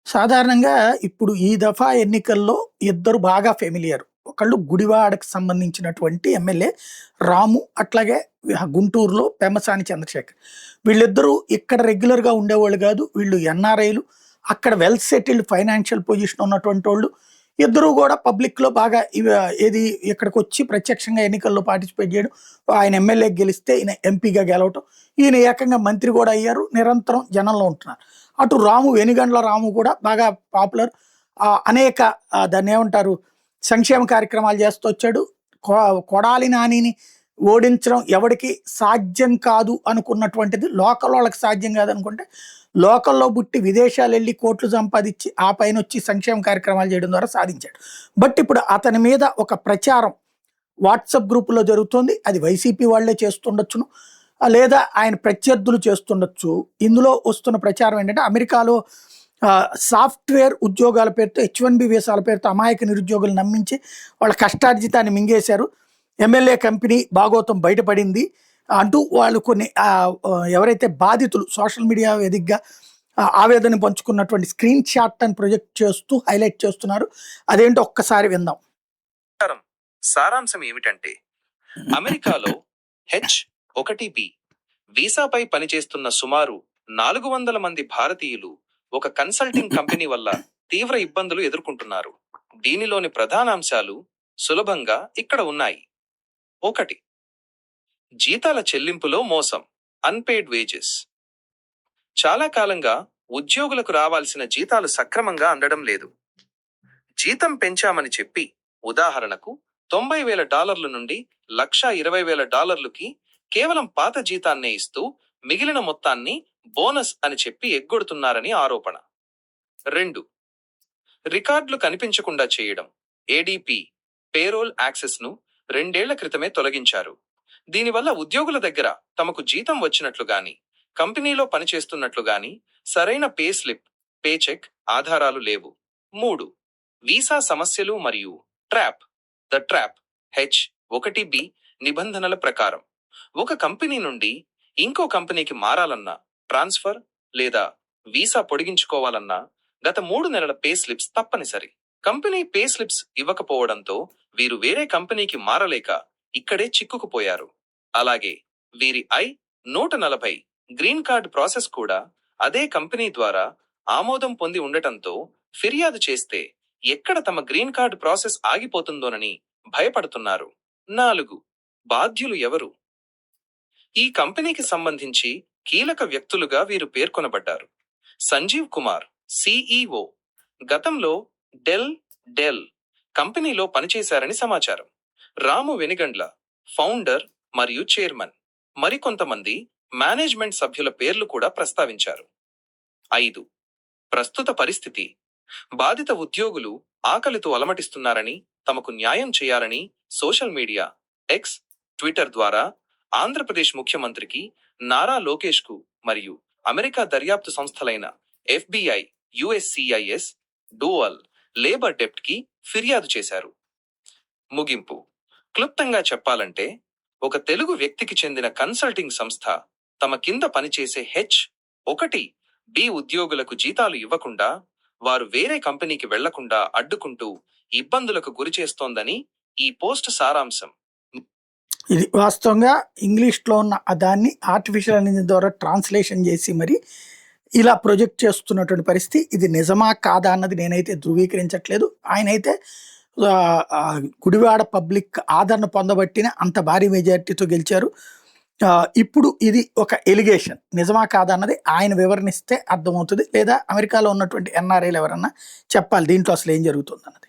సాధారణంగా ఇప్పుడు ఈ దఫా ఎన్నికల్లో ఇద్దరు బాగా ఫెమిలియర్. ఒకళ్ళు గుడివాడకి సంబంధించినటువంటి ఎమ్మెల్యే రాము, అట్లాగే గుంటూరులో పెమ్మసాని చంద్రశేఖర్. వీళ్ళిద్దరూ ఇక్కడ రెగ్యులర్‌గా ఉండేవాళ్ళు గాదు. వీళ్ళు ఎన్ఆర్ఐలు. అక్కడ వెల్ సెటిల్డ్ ఫైనాన్షియల్ పొజిషన్ ఉన్నటువంటోళ్ళు. ఇద్దరూ గూడా పబ్లిక్‌లో బాగా ఏది ఇక్కడికొచ్చి ప్రత్యక్షంగా ఎన్నికల్లో పార్టిసిపేట్ జేయడం. ఆయన ఎమ్మెల్యేగా గెలిస్తే ఈయన ఎంపీగా గెలవటం. ఈయన ఏకంగా మంత్రి గూడా అయ్యారు. నిరంతరం జనంలో ఉంటున్నారు. అటు రాము వెనిగండ్ల రాము కూడా బాగా పాపులర్. అనేక దాన్నేమంటారు సంక్షేమ కార్యక్రమాలు చేస్తూ వచ్చాడు. కొడాలి నానిని ఓడించడం ఎవడికి సాధ్యం కాదు అనుకున్నటువంటిది లోకల్ వాళ్ళకి సాధ్యం కాదనుకుంటే, లోకల్‌లో పుట్టి విదేశాలెళ్ళి కోట్లు సంపాదించి ఆ పైనొచ్చి సంక్షేమ కార్యక్రమాలు చేయడం ద్వారా సాధించాడు. బట్ ఇప్పుడు అతని మీద ఒక ప్రచారం వాట్సాప్ గ్రూపులో జరుగుతోంది. అది వైసీపీ వాళ్ళే చేస్తుండొచ్చును. లేదా ఆయన ప్రత్యర్థులు చేస్తుండొచ్చు. ఇందులో వస్తున్న ప్రచారం ఏంటంటే అమెరికాలో సాఫ్ట్‌వేర్ ఉద్యోగాల పేరుతో H1B వీసాల పేరుతో అమాయక నిరుద్యోగులు నమ్మించి వాళ్ళ కష్టార్జితాన్ని మింగేశారు. ఎమ్మెల్యే కంపెనీ భాగోతం బయటపడింది అంటూ వాళ్ళు కొన్ని ఎవరైతే బాధితులు సోషల్ మీడియా వేదికగా ఆవేదన పంచుకున్నటువంటి స్క్రీన్ షాట్ అని ప్రొజెక్ట్ చేస్తూ హైలైట్ చేస్తున్నారు. అదేంటో ఒక్కసారి విందాం. సారాంశం ఏమిటంటే, అమెరికాలో H1B వీసాపై పనిచేస్తున్న సుమారు 400 మంది భారతీయులు ఒక కన్సల్టింగ్ కంపెనీ వల్ల తీవ్ర ఇబ్బందులు ఎదుర్కొంటున్నారు. దీనిలోని ప్రధానాంశాలు సులభంగా ఇక్కడ ఉన్నాయి. 1. జీతాల చెల్లింపులో మోసం, అన్పెయిడ్ వేజెస్. చాలా కాలంగా ఉద్యోగులకు రావాల్సిన జీతాలు సక్రమంగా అందడం లేదు. జీతం పెంచామని చెప్పి, ఉదాహరణకు $90,000 నుండి $120,000కి కేవలం పాత జీతాన్నే ఇస్తూ మిగిలిన మొత్తాన్ని బోనస్ అని చెప్పి ఎగ్గొడుతున్నారని ఆరోపణ. 2. రికార్డులు కనిపించకుండా చేయడం. ADP పేరోల్ యాక్సెస్ను 2 ఏళ్ల క్రితమే తొలగించారు. దీనివల్ల ఉద్యోగుల దగ్గర తమకు జీతం వచ్చినట్లు గాని, కంపెనీలో పనిచేస్తున్నట్లు గాని సరైన పే స్లిప్, పే చెక్ ఆధారాలు లేవు. 3. వీసా సమస్యలు మరియు ట్రాప్. ద ట్రాప్ H1B నిబంధనల ప్రకారం ఒక కంపెనీ నుండి ఇంకో కంపెనీకి మారాలన్నా, ట్రాన్స్ఫర్ లేదా వీసా పొడిగించుకోవాలన్నా గత 3 నెలల పే స్లిప్స్ తప్పనిసరి. కంపెనీ పే స్లిప్స్ ఇవ్వకపోవడంతో వీరు వేరే కంపెనీకి మారలేక ఇక్కడే చిక్కుకుపోయారు. అలాగే వీరి I-140 గ్రీన్ కార్డ్ ప్రాసెస్ కూడా అదే కంపెనీ ద్వారా ఆమోదం పొంది ఉండటంతో ఫిర్యాదు చేస్తే ఎక్కడ తమ గ్రీన్ కార్డ్ ప్రాసెస్ ఆగిపోతుందోనని భయపడుతున్నారు. 4. బాధ్యులు ఎవరు? ఈ కంపెనీకి సంబంధించి కీలక వ్యక్తులుగా వీరు పేర్కొనబడ్డారు. సంజీవ్ కుమార్, CEO, గతంలో డెల్ కంపెనీలో పనిచేశారని సమాచారం. రాము వెనిగండ్ల, ఫౌండర్ మరియు చైర్మన్. మరికొంతమంది మేనేజ్మెంట్ సభ్యుల పేర్లు కూడా ప్రస్తావించారు. 5. ప్రస్తుత పరిస్థితి. బాధిత ఉద్యోగులు ఆకలితో అలమటిస్తున్నారని, తమకు న్యాయం చేయాలని సోషల్ మీడియా, X, ట్విట్టర్ ద్వారా ఆంధ్రప్రదేశ్ ముఖ్యమంత్రికి నారా లోకేష్కు మరియు అమెరికా దర్యాప్తు సంస్థలైన FBI, USCIS, డోవల్, లేబర్ డెప్ట్కి ఫిర్యాదు చేశారు. ముగింపు. క్లుప్తంగా చెప్పాలంటే, ఒక తెలుగు వ్యక్తికి చెందిన కన్సల్టింగ్ సంస్థ తమ కింద పనిచేసే H1B ఉద్యోగులకు జీతాలు ఇవ్వకుండా, వారు వేరే కంపెనీకి వెళ్లకుండా అడ్డుకుంటూ ఇబ్బందులకు గురిచేస్తోందని ఈ పోస్ట్ సారాంశం. ఇది వాస్తవంగా ఇంగ్లీష్లో ఉన్న దాన్ని ఆర్టిఫిషియల్ ఇంటెలిజెన్స్ ద్వారా ట్రాన్స్లేషన్ చేసి మరి ఇలా ప్రొజెక్ట్ చేస్తున్నటువంటి పరిస్థితి. ఇది నిజమా కాదా అన్నది నేనైతే ధృవీకరించట్లేదు. ఆయనైతే గుడివాడ పబ్లిక్ ఆదరణ పొందబట్టిన అంత భారీ మెజారిటీతో గెలిచారు. ఇప్పుడు ఇది ఒక ఎలిగేషన్. నిజమా కాదా అన్నది ఆయన వివరణిస్తే అర్థమవుతుంది. లేదా అమెరికాలో ఉన్నటువంటి NRIలు ఎవరన్నా చెప్పాలి దీంట్లో అసలు ఏం జరుగుతుంది అన్నది.